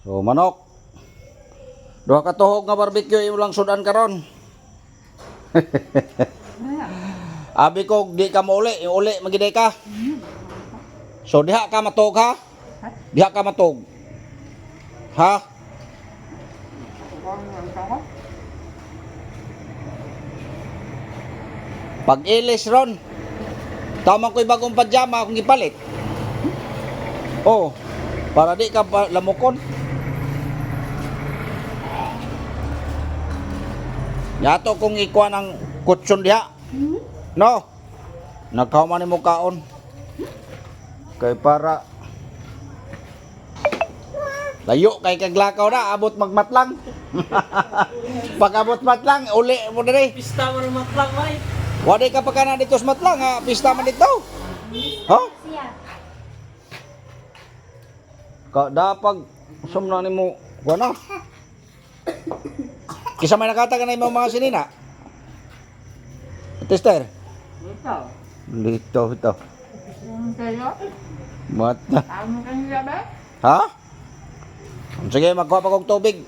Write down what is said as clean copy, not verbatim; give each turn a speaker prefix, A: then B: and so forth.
A: So manok. Duha ka tuhog nga barbecue imo lang sudan karon. Abi ko di ka mauli, uli magiday ka. So diha ka matog ha? Diha ka matog. Ha? Pag ilis ron. Tamang ko'y bagong pajama akong gipalit. Oh, para di ka lamukon. Yato kung ikuha ng kutsyon diha. No? Nagkauman ni mo kaon. Kay para layo kay kaglakaw na, abot magmatlang. Pag abot matlang, uli mo na rin.
B: Pista mo ng matlang, may.
A: Waday ka pa ka na dito sa matlang, ha? Pista man dito. Ha? Dapag, sumna ni mo, wala. Kisa may nakata ka na yung mga sinina. Tester?
B: Ito.
A: Lito, ito.
B: Kayo?
A: Mata.
B: Ano kanila ba?
A: Ha? Sige, magkuha pa kong tubig.